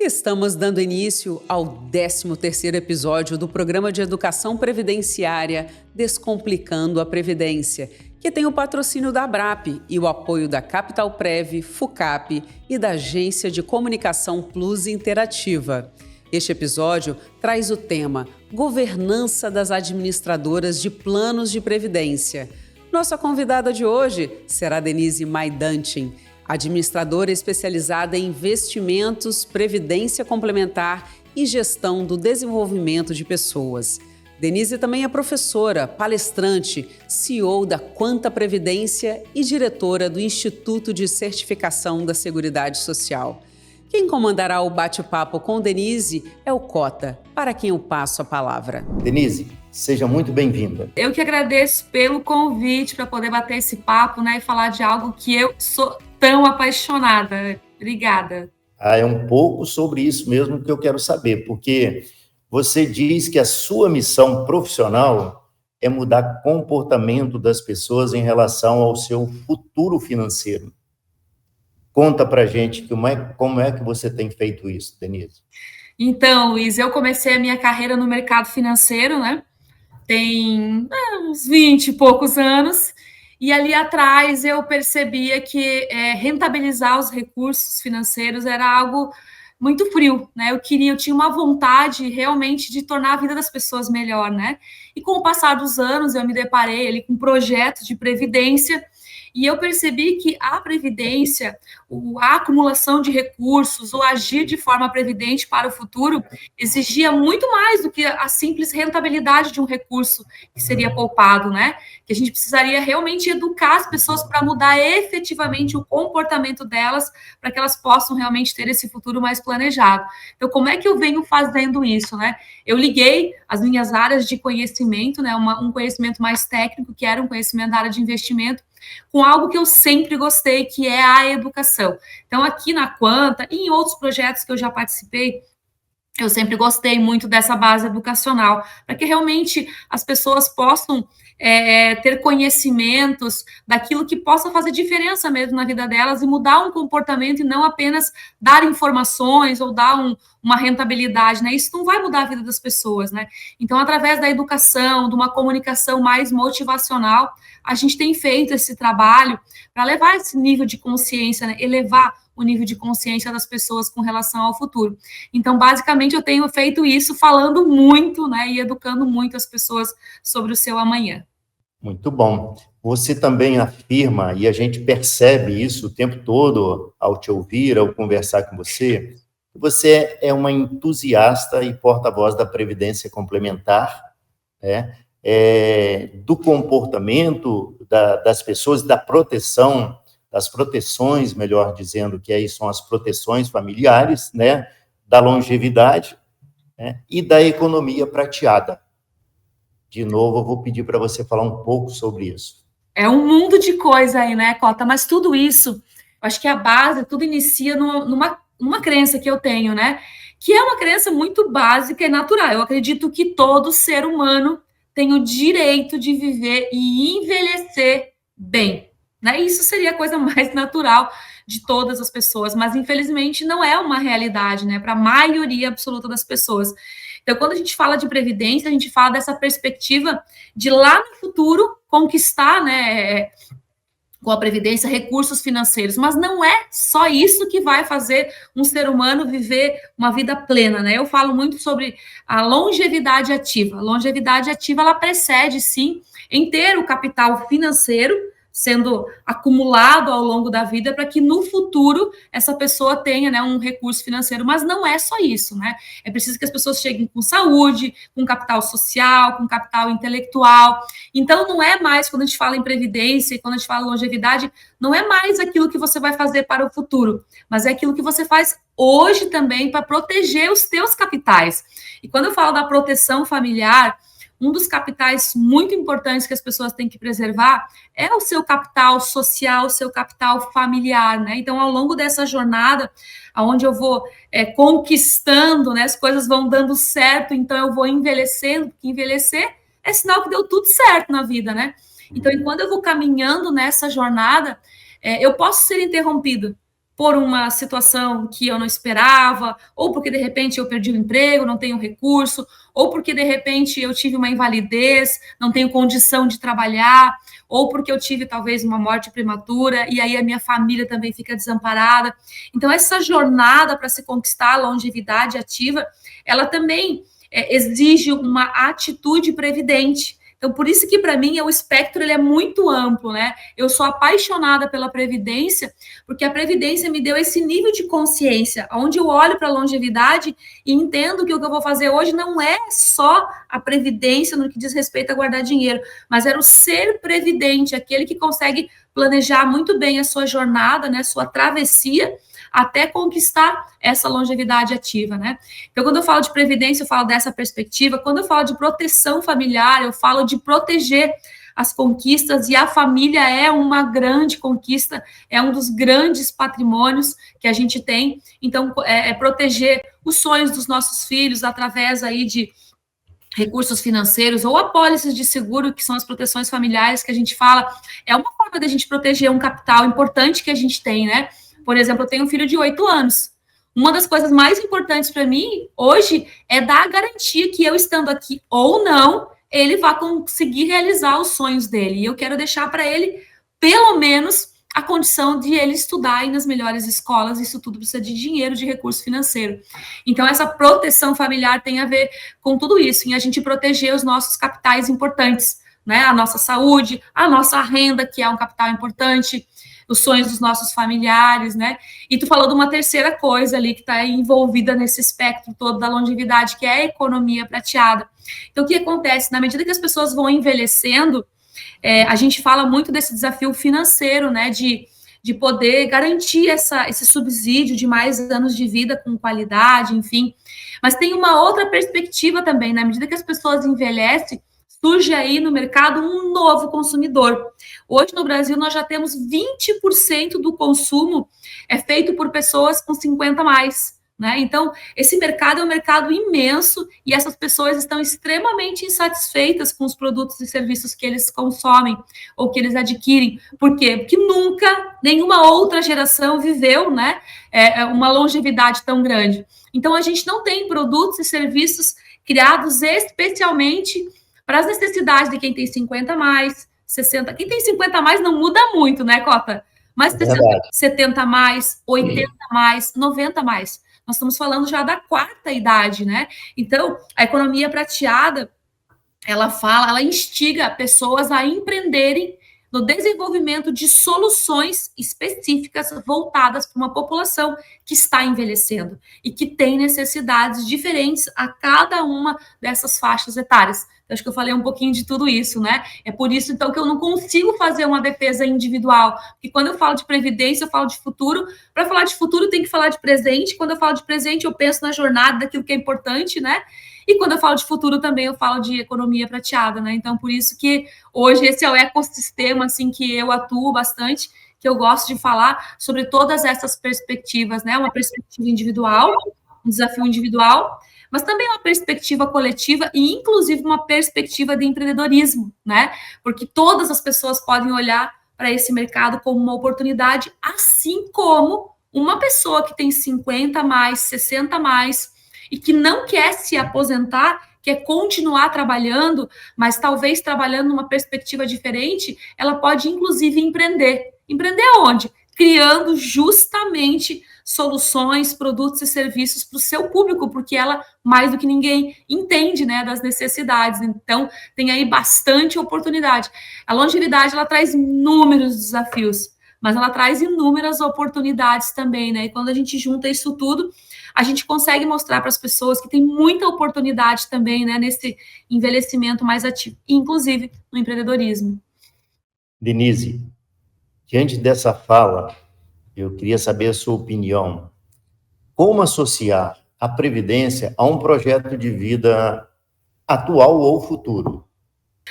Estamos dando início ao 13º episódio do Programa de Educação Previdenciária Descomplicando a Previdência, que tem o patrocínio da Abrap e o apoio da Capital Prev, FUCAP e da Agência de Comunicação Plus Interativa. Este episódio traz o tema Governança das Administradoras de Planos de Previdência. Nossa convidada de hoje será Denise Maidantin, administradora especializada em investimentos, previdência complementar e gestão do desenvolvimento de pessoas. Denise também é professora, palestrante, CEO da Quanta Previdência e diretora do Instituto de Certificação da Seguridade Social. Quem comandará o bate-papo com Denise é o Cota, para quem eu passo a palavra. Denise, seja muito bem-vinda. Eu que agradeço pelo convite para poder bater esse papo, e falar de algo que eu sou tão apaixonada. Obrigada. É um pouco sobre isso mesmo que eu quero saber, porque você diz que a sua missão profissional é mudar o comportamento das pessoas em relação ao seu futuro financeiro. Conta pra gente como é que você tem feito isso, Denise. Então, Luiz, eu comecei a minha carreira no mercado financeiro, Tem uns 20 e poucos anos, e ali atrás eu percebia que rentabilizar os recursos financeiros era algo muito frio, eu tinha uma vontade realmente de tornar a vida das pessoas melhor, E com o passar dos anos eu me deparei ali com projetos de previdência, e eu percebi que a previdência, a acumulação de recursos, o agir de forma previdente para o futuro, exigia muito mais do que a simples rentabilidade de um recurso que seria poupado, Que a gente precisaria realmente educar as pessoas para mudar efetivamente o comportamento delas, para que elas possam realmente ter esse futuro mais planejado. Então, como é que eu venho fazendo isso, Eu liguei as minhas áreas de conhecimento, um conhecimento mais técnico, que era um conhecimento da área de investimento, com algo que eu sempre gostei, que é a educação. Então, aqui na Quanta e em outros projetos que eu já participei, eu sempre gostei muito dessa base educacional, para que realmente as pessoas possam ter conhecimentos daquilo que possa fazer diferença mesmo na vida delas e mudar um comportamento e não apenas dar informações ou dar uma rentabilidade, Isso não vai mudar a vida das pessoas, Então, através da educação, de uma comunicação mais motivacional, a gente tem feito esse trabalho para levar esse nível de consciência, elevar o nível de consciência das pessoas com relação ao futuro. Então, basicamente, eu tenho feito isso falando muito, e educando muito as pessoas sobre o seu amanhã. Muito bom. Você também afirma, e a gente percebe isso o tempo todo ao te ouvir, ao conversar com você, que você é uma entusiasta e porta-voz da Previdência Complementar, do comportamento das pessoas, da proteção, das proteções, melhor dizendo, que aí são as proteções familiares, da longevidade, e da economia prateada. De novo, eu vou pedir para você falar um pouco sobre isso. É um mundo de coisa aí, Cota? Mas tudo isso, eu acho que a base, tudo inicia numa crença que eu tenho, Que é uma crença muito básica e natural. Eu acredito que todo ser humano tem o direito de viver e envelhecer bem, Isso seria a coisa mais natural de todas as pessoas, mas infelizmente não é uma realidade, para a maioria absoluta das pessoas. Então, quando a gente fala de previdência, a gente fala dessa perspectiva de lá no futuro conquistar, com a previdência, recursos financeiros, mas não é só isso que vai fazer um ser humano viver uma vida plena, Eu falo muito sobre a longevidade ativa. A longevidade ativa, ela precede, sim, em ter o capital financeiro sendo acumulado ao longo da vida para que no futuro essa pessoa tenha um recurso financeiro, mas não é só isso, É preciso que as pessoas cheguem com saúde, com capital social, com capital intelectual. Então não é mais, quando a gente fala em previdência e quando a gente fala em longevidade, não é mais aquilo que você vai fazer para o futuro, mas é aquilo que você faz hoje também para proteger os teus capitais. E quando eu falo da proteção familiar, um dos capitais muito importantes que as pessoas têm que preservar é o seu capital social, o seu capital familiar, Então, ao longo dessa jornada, onde eu vou conquistando, as coisas vão dando certo, então eu vou envelhecendo, porque envelhecer é sinal que deu tudo certo na vida, Então, enquanto eu vou caminhando nessa jornada, eu posso ser interrompida por uma situação que eu não esperava, ou porque de repente eu perdi o emprego, não tenho recurso, ou porque de repente eu tive uma invalidez, não tenho condição de trabalhar, ou porque eu tive talvez uma morte prematura, e aí a minha família também fica desamparada. Então, essa jornada para se conquistar a longevidade ativa, ela também exige uma atitude previdente. Então, por isso que, para mim, o espectro ele é muito amplo, né? Eu sou apaixonada pela Previdência, porque a Previdência me deu esse nível de consciência, onde eu olho para a longevidade e entendo que o que eu vou fazer hoje não é só a Previdência no que diz respeito a guardar dinheiro, mas era o ser previdente, aquele que consegue planejar muito bem a sua jornada, né, sua travessia, até conquistar essa longevidade ativa, né? Então, quando eu falo de previdência, eu falo dessa perspectiva. Quando eu falo de proteção familiar, eu falo de proteger as conquistas, e a família é uma grande conquista, é um dos grandes patrimônios que a gente tem. Então, proteger os sonhos dos nossos filhos através aí de recursos financeiros ou apólices de seguro, que são as proteções familiares que a gente fala, é uma forma da gente proteger um capital importante que a gente tem, né? Por exemplo, eu tenho um filho de 8 anos. Uma das coisas mais importantes para mim hoje é dar a garantia que eu estando aqui ou não, ele vai conseguir realizar os sonhos dele. E eu quero deixar para ele, pelo menos, a condição de ele estudar aí nas melhores escolas. Isso tudo precisa de dinheiro, de recurso financeiro. Então, essa proteção familiar tem a ver com tudo isso, em a gente proteger os nossos capitais importantes, né? A nossa saúde, a nossa renda, que é um capital importante, os sonhos dos nossos familiares, né? E tu falou de uma terceira coisa ali que está envolvida nesse espectro todo da longevidade, que é a economia prateada. Então, o que acontece? Na medida que as pessoas vão envelhecendo, a gente fala muito desse desafio financeiro, né? De poder garantir esse subsídio de mais anos de vida com qualidade, enfim. Mas tem uma outra perspectiva também, na medida que as pessoas envelhecem, surge aí no mercado um novo consumidor. Hoje, no Brasil, nós já temos 20% do consumo feito por pessoas com 50 a mais, né? Então, esse mercado é um mercado imenso e essas pessoas estão extremamente insatisfeitas com os produtos e serviços que eles consomem ou que eles adquirem. Por quê? Porque nunca nenhuma outra geração viveu, né, uma longevidade tão grande. Então, a gente não tem produtos e serviços criados especialmente para as necessidades de quem tem 50 a mais, 60. Quem tem 50 a mais não muda muito, né, Cota? Mas 70 a mais, 80 a mais, 90 a mais. Nós estamos falando já da quarta idade, né? Então, a economia prateada, ela instiga pessoas a empreenderem no desenvolvimento de soluções específicas voltadas para uma população que está envelhecendo e que tem necessidades diferentes a cada uma dessas faixas etárias. Então, acho que eu falei um pouquinho de tudo isso, né? É por isso, então, que eu não consigo fazer uma defesa individual, porque quando eu falo de previdência, eu falo de futuro. Para falar de futuro, tem que falar de presente. Quando eu falo de presente, eu penso na jornada daquilo que é importante, né? E quando eu falo de futuro também, eu falo de economia prateada, né? Então, por isso que hoje esse é o ecossistema, assim, que eu atuo bastante, que eu gosto de falar sobre todas essas perspectivas, né? Uma perspectiva individual, um desafio individual, mas também uma perspectiva coletiva e, inclusive, uma perspectiva de empreendedorismo, né? Porque todas as pessoas podem olhar para esse mercado como uma oportunidade, assim como uma pessoa que tem 50 a mais, 60 a mais, e que não quer se aposentar, quer continuar trabalhando, mas talvez trabalhando numa perspectiva diferente, ela pode, inclusive, empreender. Empreender aonde? Criando justamente soluções, produtos e serviços para o seu público, porque ela, mais do que ninguém, entende, né, das necessidades. Então, tem aí bastante oportunidade. A longevidade, ela traz inúmeros desafios, mas ela traz inúmeras oportunidades também, né? E quando a gente junta isso tudo, a gente consegue mostrar para as pessoas que tem muita oportunidade também, né, nesse envelhecimento mais ativo, inclusive no empreendedorismo. Denise, diante dessa fala, eu queria saber a sua opinião. Como associar a Previdência a um projeto de vida atual ou futuro?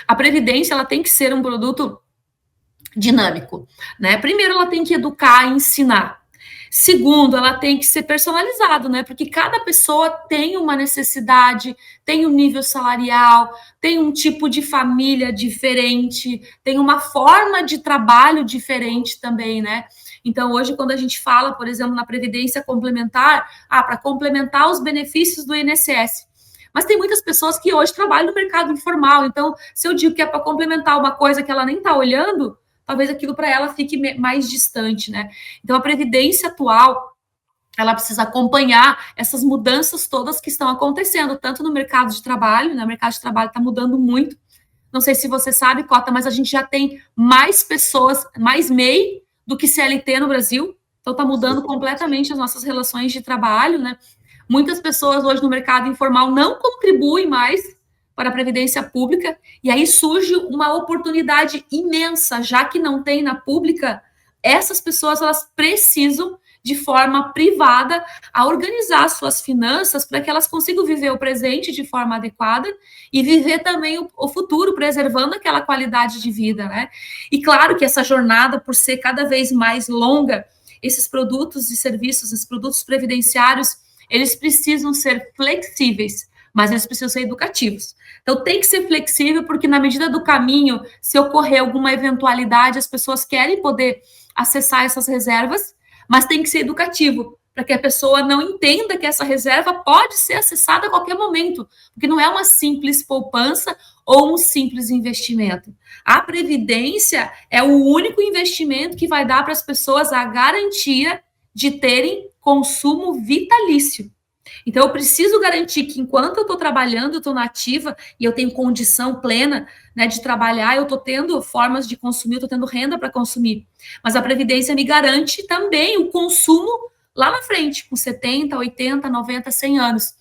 A Previdência, ela tem que ser um produto dinâmico, né? Primeiro, ela tem que educar e ensinar. Segundo, ela tem que ser personalizado, né? Porque cada pessoa tem uma necessidade, tem um nível salarial, tem um tipo de família diferente, tem uma forma de trabalho diferente também, né? Então, hoje, quando a gente fala, por exemplo, na previdência complementar, para complementar os benefícios do INSS. Mas tem muitas pessoas que hoje trabalham no mercado informal, então, se eu digo que é para complementar uma coisa que ela nem está olhando, talvez aquilo para ela fique mais distante, né? Então, a previdência atual, ela precisa acompanhar essas mudanças todas que estão acontecendo, tanto no mercado de trabalho, né? O mercado de trabalho está mudando muito. Não sei se você sabe, Cota, mas a gente já tem mais pessoas, mais MEI do que CLT no Brasil. Então, está mudando completamente as nossas relações de trabalho, né? Muitas pessoas hoje no mercado informal não contribuem mais para a previdência pública, e aí surge uma oportunidade imensa, já que não tem na pública, essas pessoas elas precisam, de forma privada, a organizar suas finanças para que elas consigam viver o presente de forma adequada e viver também o futuro, preservando aquela qualidade de vida, né? E claro que essa jornada, por ser cada vez mais longa, esses produtos e serviços, esses produtos previdenciários, eles precisam ser flexíveis, mas eles precisam ser educativos. Então, tem que ser flexível, porque na medida do caminho, se ocorrer alguma eventualidade, as pessoas querem poder acessar essas reservas, mas tem que ser educativo, para que a pessoa não entenda que essa reserva pode ser acessada a qualquer momento, porque não é uma simples poupança ou um simples investimento. A previdência é o único investimento que vai dar para as pessoas a garantia de terem consumo vitalício. Então, eu preciso garantir que enquanto eu estou trabalhando, eu estou na ativa e eu tenho condição plena, né, de trabalhar, eu estou tendo formas de consumir, eu estou tendo renda para consumir. Mas a Previdência me garante também o consumo lá na frente, com 70, 80, 90, 100 anos.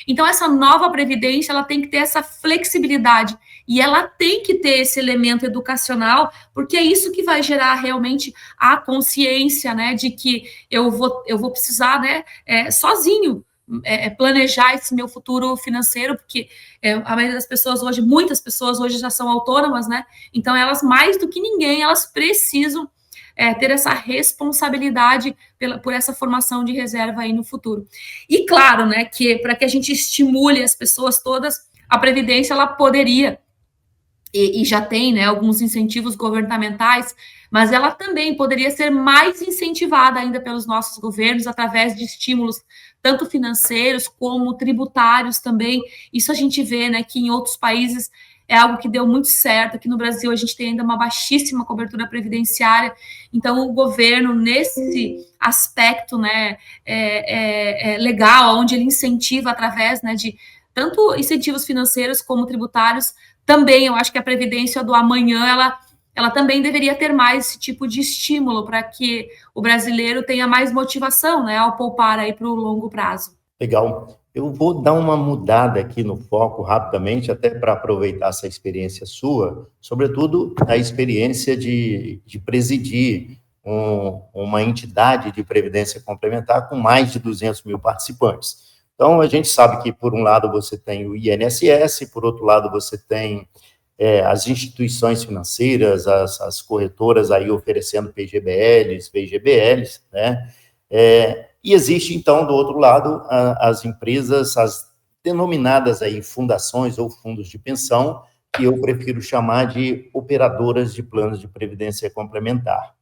Então, essa nova Previdência, ela tem que ter essa flexibilidade e ela tem que ter esse elemento educacional, porque é isso que vai gerar realmente a consciência, né, de que eu vou precisar, né, sozinho, planejar esse meu futuro financeiro, porque a maioria das pessoas hoje, muitas pessoas hoje já são autônomas, né? Então, elas, mais do que ninguém, elas precisam ter essa responsabilidade por essa formação de reserva aí no futuro. E claro, né, que para que a gente estimule as pessoas todas, a Previdência, ela poderia, e já tem, né, alguns incentivos governamentais, mas ela também poderia ser mais incentivada ainda pelos nossos governos, através de estímulos tanto financeiros como tributários também. Isso a gente vê, né, que em outros países é algo que deu muito certo. Aqui no Brasil a gente tem ainda uma baixíssima cobertura previdenciária, então o governo, nesse aspecto, né, legal, onde ele incentiva através, né, de tanto incentivos financeiros como tributários, também eu acho que a Previdência do amanhã, ela também deveria ter mais esse tipo de estímulo para que o brasileiro tenha mais motivação, né, ao poupar aí para o longo prazo. Legal. Eu vou dar uma mudada aqui no foco rapidamente, até para aproveitar essa experiência sua, sobretudo a experiência de presidir uma entidade de previdência complementar com mais de 200 mil participantes. Então, a gente sabe que, por um lado, você tem o INSS, por outro lado, você tem as instituições financeiras, as corretoras aí oferecendo PGBLs, VGBLs, né? E existe, então, do outro lado, as empresas, as denominadas aí fundações ou fundos de pensão, que eu prefiro chamar de operadoras de planos de previdência complementar.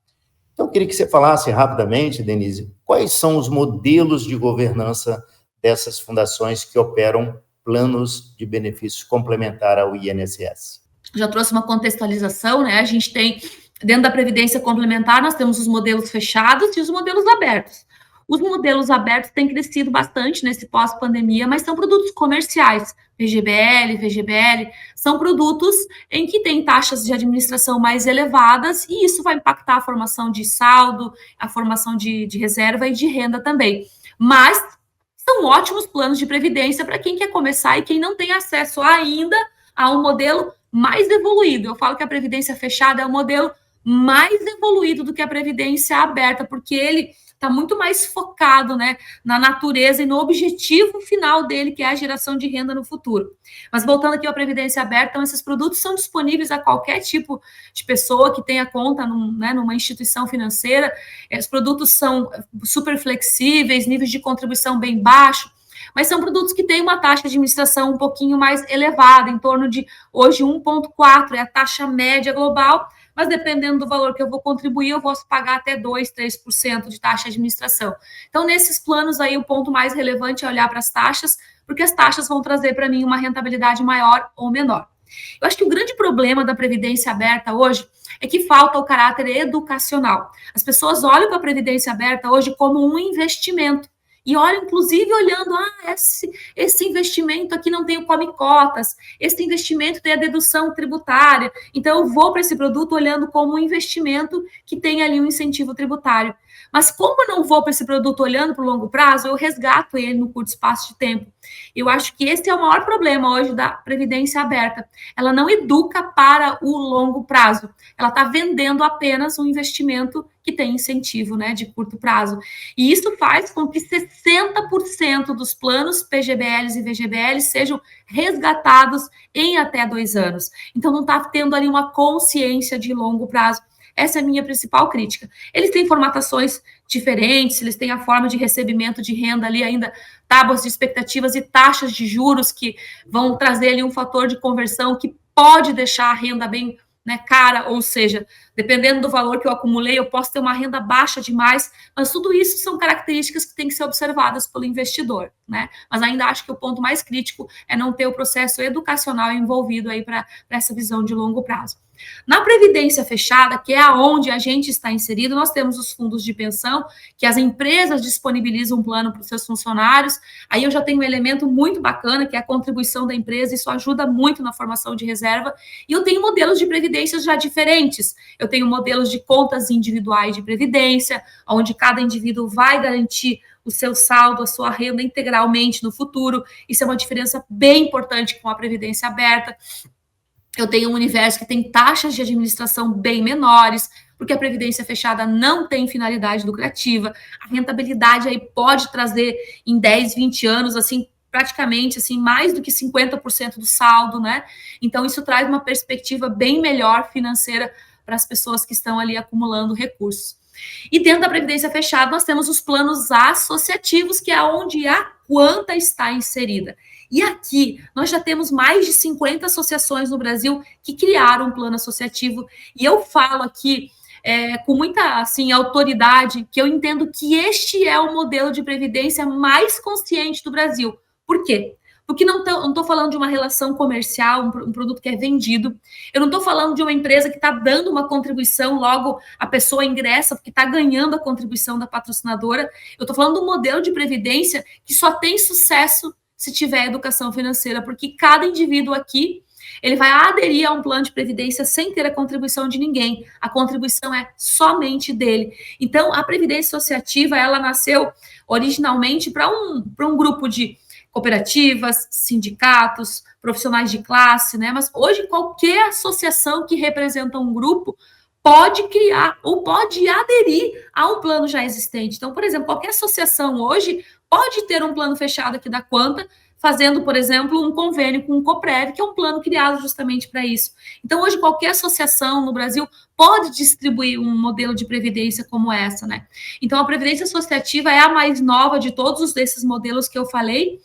Então, eu queria que você falasse rapidamente, Denise, quais são os modelos de governança dessas fundações que operam planos de benefícios complementar ao INSS? Já trouxe uma contextualização, né? A gente tem, dentro da Previdência Complementar, nós temos os modelos fechados e os modelos abertos. Os modelos abertos têm crescido bastante nesse pós-pandemia, mas são produtos comerciais, PGBL, VGBL, são produtos em que tem taxas de administração mais elevadas e isso vai impactar a formação de saldo, a formação de reserva e de renda também. Mas são ótimos planos de previdência para quem quer começar e quem não tem acesso ainda a um modelo mais evoluído. Eu falo que a previdência fechada é um modelo mais evoluído do que a previdência aberta, porque ele está muito mais focado, né, na natureza e no objetivo final dele, que é a geração de renda no futuro. Mas voltando aqui à previdência aberta, então, esses produtos são disponíveis a qualquer tipo de pessoa que tenha conta numa instituição financeira. Os produtos são super flexíveis, níveis de contribuição bem baixo, mas são produtos que têm uma taxa de administração um pouquinho mais elevada, em torno de, hoje, 1,4, é a taxa média global, mas dependendo do valor que eu vou contribuir, eu posso pagar até 2%, 3% de taxa de administração. Então, nesses planos aí, o ponto mais relevante é olhar para as taxas, porque as taxas vão trazer para mim uma rentabilidade maior ou menor. Eu acho que o grande problema da Previdência Aberta hoje é que falta o caráter educacional. As pessoas olham para a Previdência Aberta hoje como um investimento. E olham, inclusive, olhando, esse investimento aqui não tem o come cotas, esse investimento tem a dedução tributária, então eu vou para esse produto olhando como um investimento que tem ali um incentivo tributário. Mas como eu não vou para esse produto olhando para o longo prazo, eu resgato ele no curto espaço de tempo. Eu acho que esse é o maior problema hoje da Previdência Aberta. Ela não educa para o longo prazo. Ela está vendendo apenas um investimento que tem incentivo, né, de curto prazo. E isso faz com que 60% dos planos PGBLs e VGBLs sejam resgatados em até 2 anos. Então, não está tendo ali uma consciência de longo prazo. Essa é a minha principal crítica. Eles têm formatações diferentes, eles têm a forma de recebimento de renda ali ainda, tábuas de expectativas e taxas de juros que vão trazer ali um fator de conversão que pode deixar a renda bem, né, cara, ou seja, dependendo do valor que eu acumulei, eu posso ter uma renda baixa demais, mas tudo isso são características que têm que ser observadas pelo investidor, né? Mas ainda acho que o ponto mais crítico é não ter o processo educacional envolvido aí para essa visão de longo prazo. Na previdência fechada, que é aonde a gente está inserido, nós temos os fundos de pensão, que as empresas disponibilizam um plano para os seus funcionários. Aí eu já tenho um elemento muito bacana, que é a contribuição da empresa, isso ajuda muito na formação de reserva. E eu tenho modelos de previdências já diferentes. Eu tenho modelos de contas individuais de previdência, onde cada indivíduo vai garantir o seu saldo, a sua renda integralmente no futuro. Isso é uma diferença bem importante com a previdência aberta. Eu tenho um universo que tem taxas de administração bem menores, porque a previdência fechada não tem finalidade lucrativa. A rentabilidade aí pode trazer em 10, 20 anos, assim, praticamente assim, mais do que 50% do saldo, né? Então, isso traz uma perspectiva bem melhor financeira para as pessoas que estão ali acumulando recursos. E dentro da previdência fechada, nós temos os planos associativos, que é onde a Quanta está inserida. E aqui, nós já temos mais de 50 associações no Brasil que criaram um plano associativo. E eu falo aqui com muita assim, autoridade que eu entendo que este é o modelo de previdência mais consciente do Brasil. Por quê? Porque não estou falando de uma relação comercial, um produto que é vendido. Eu não estou falando de uma empresa que está dando uma contribuição, logo a pessoa ingressa porque está ganhando a contribuição da patrocinadora. Eu estou falando de um modelo de previdência que só tem sucesso se tiver educação financeira, porque cada indivíduo aqui, ele vai aderir a um plano de previdência sem ter a contribuição de ninguém. A contribuição é somente dele. Então, a previdência associativa, ela nasceu originalmente para um grupo de cooperativas, sindicatos, profissionais de classe, né? Mas hoje qualquer associação que representa um grupo pode criar ou pode aderir a um plano já existente. Então, por exemplo, qualquer associação hoje pode ter um plano fechado aqui da Quanta, fazendo, por exemplo, um convênio com o Coprev, que é um plano criado justamente para isso. Então, hoje, qualquer associação no Brasil pode distribuir um modelo de previdência como essa, né? Então, a previdência associativa é a mais nova de todos esses modelos que eu falei,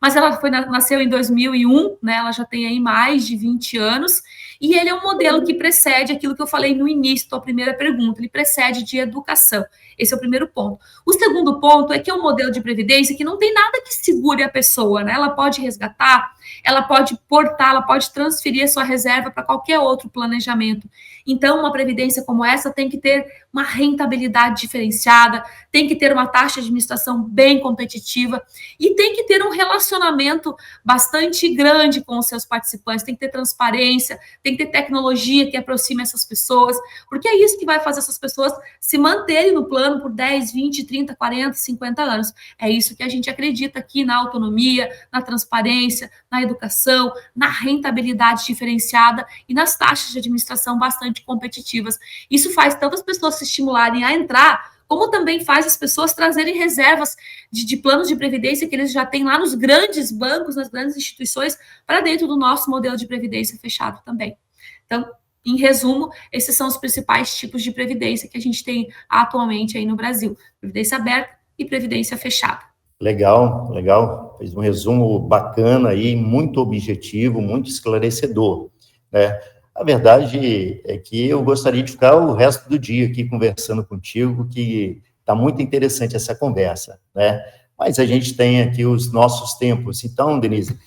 mas ela nasceu em 2001, né? Ela já tem aí mais de 20 anos, e ele é um modelo que precede aquilo que eu falei no início da primeira pergunta, ele precede de educação. Esse é o primeiro ponto. O segundo ponto é que é um modelo de previdência que não tem nada que segure a pessoa, né? Ela pode resgatar, ela pode portar, ela pode transferir a sua reserva para qualquer outro planejamento. Então, uma previdência como essa tem que ter uma rentabilidade diferenciada, tem que ter uma taxa de administração bem competitiva e tem que ter um relacionamento bastante grande com os seus participantes, tem que ter transparência, tem que ter tecnologia que aproxime essas pessoas, porque é isso que vai fazer essas pessoas se manterem no plano por 10, 20, 30, 40, 50 anos. É isso que a gente acredita aqui na autonomia, na transparência, na educação, na rentabilidade diferenciada e nas taxas de administração bastante competitivas. Isso faz tantas pessoas se estimularem a entrar, como também faz as pessoas trazerem reservas de planos de previdência que eles já têm lá nos grandes bancos, nas grandes instituições, para dentro do nosso modelo de previdência fechado também. Então, em resumo, esses são os principais tipos de previdência que a gente tem atualmente aí no Brasil: previdência aberta e previdência fechada. Legal, legal. Fez um resumo bacana aí, muito objetivo, muito esclarecedor, né? A verdade é que eu gostaria de ficar o resto do dia aqui conversando contigo, que está muito interessante essa conversa, né? Mas a gente tem aqui os nossos tempos. Então, Denise,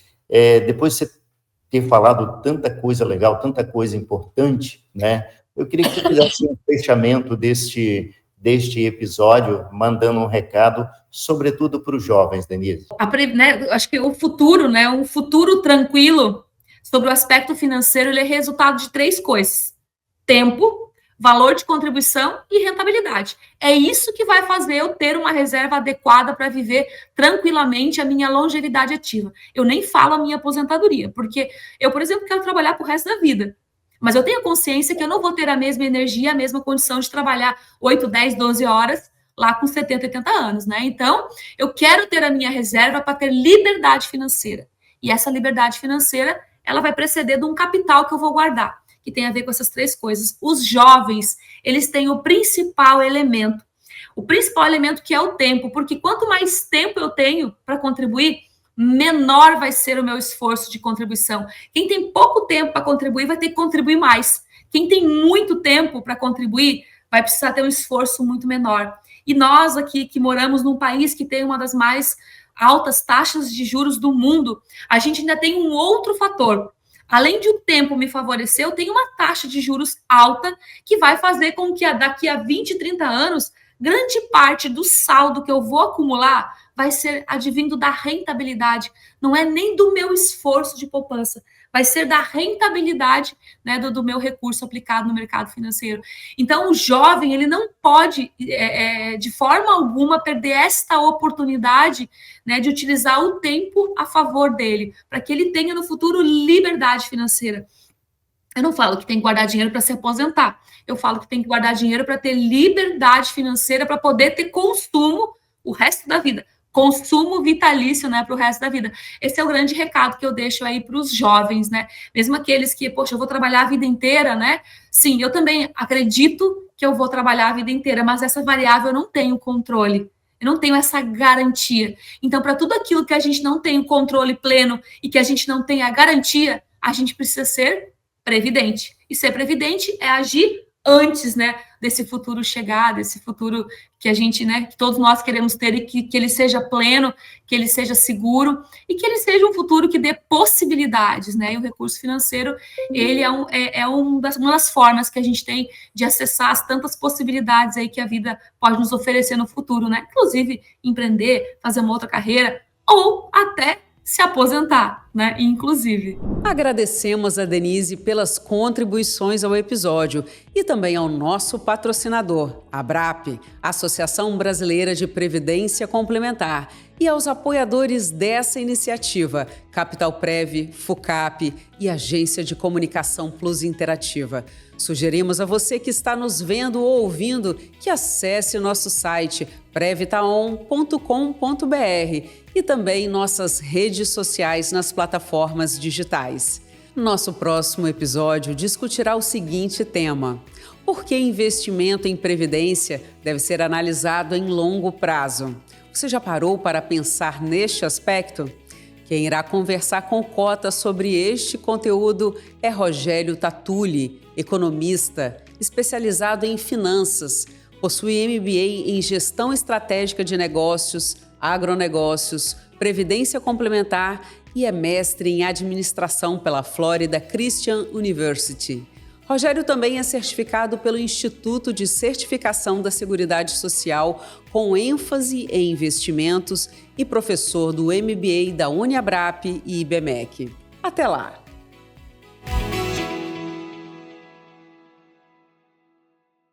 depois de você ter falado tanta coisa legal, tanta coisa importante, né? Eu queria que você fizesse um fechamento deste episódio, mandando um recado, sobretudo para os jovens, Denise. Acho que o futuro, né? Um futuro tranquilo sobre o aspecto financeiro, ele é resultado de 3 coisas: tempo, valor de contribuição e rentabilidade. É isso que vai fazer eu ter uma reserva adequada para viver tranquilamente a minha longevidade ativa. Eu nem falo a minha aposentadoria, porque eu, por exemplo, quero trabalhar para o resto da vida. Mas eu tenho consciência que eu não vou ter a mesma energia, a mesma condição de trabalhar 8, 10, 12 horas lá com 70, 80 anos, né? Então, eu quero ter a minha reserva para ter liberdade financeira. E essa liberdade financeira, ela vai preceder de um capital que eu vou guardar, que tem a ver com essas 3 coisas. Os jovens, eles têm o principal elemento que é o tempo, porque quanto mais tempo eu tenho para contribuir, menor vai ser o meu esforço de contribuição. Quem tem pouco tempo para contribuir vai ter que contribuir mais. Quem tem muito tempo para contribuir vai precisar ter um esforço muito menor. E nós aqui, que moramos num país que tem uma das mais altas taxas de juros do mundo, a gente ainda tem um outro fator. Além de o tempo me favorecer, eu tenho uma taxa de juros alta que vai fazer com que daqui a 20, 30 anos, grande parte do saldo que eu vou acumular vai ser advindo da rentabilidade. Não é nem do meu esforço de poupança, vai ser da rentabilidade, né, do meu recurso aplicado no mercado financeiro. Então, o jovem, ele não pode, de forma alguma, perder esta oportunidade, né, de utilizar o tempo a favor dele, para que ele tenha no futuro liberdade financeira. Eu não falo que tem que guardar dinheiro para se aposentar. Eu falo que tem que guardar dinheiro para ter liberdade financeira, para poder ter consumo o resto da vida. Consumo vitalício, né, para o resto da vida. Esse é o grande recado que eu deixo aí para os jovens, né? Mesmo aqueles que, poxa, eu vou trabalhar a vida inteira, né? Sim, eu também acredito que eu vou trabalhar a vida inteira, mas essa variável eu não tenho controle. Eu não tenho essa garantia. Então, para tudo aquilo que a gente não tem o controle pleno e que a gente não tem a garantia, a gente precisa ser previdente. E ser previdente é agir antes, né, desse futuro chegar, desse futuro que a gente, né, que todos nós queremos ter, e que ele seja pleno, que ele seja seguro e que ele seja um futuro que dê possibilidades, né? E o recurso financeiro, ele uma das formas que a gente tem de acessar as tantas possibilidades aí que a vida pode nos oferecer no futuro, né? Inclusive empreender, fazer uma outra carreira ou até se aposentar, né? Inclusive. Agradecemos a Denise pelas contribuições ao episódio e também ao nosso patrocinador, a ABRAP, Associação Brasileira de Previdência Complementar, e aos apoiadores dessa iniciativa, Capital Prev, FUCAP e Agência de Comunicação Plus Interativa. Sugerimos a você que está nos vendo ou ouvindo que acesse o nosso site previtaon.com.br e também nossas redes sociais nas plataformas digitais. Nosso próximo episódio discutirá o seguinte tema: por que investimento em previdência deve ser analisado em longo prazo? Você já parou para pensar neste aspecto? Quem irá conversar com Cota sobre este conteúdo é Rogério Tatulli, economista, especializado em finanças, possui MBA em Gestão Estratégica de Negócios, Agronegócios, Previdência Complementar e é mestre em Administração pela Florida Christian University. Rogério também é certificado pelo Instituto de Certificação da Seguridade Social, com ênfase em investimentos, e professor do MBA da UniABRAP e IBMEC. Até lá!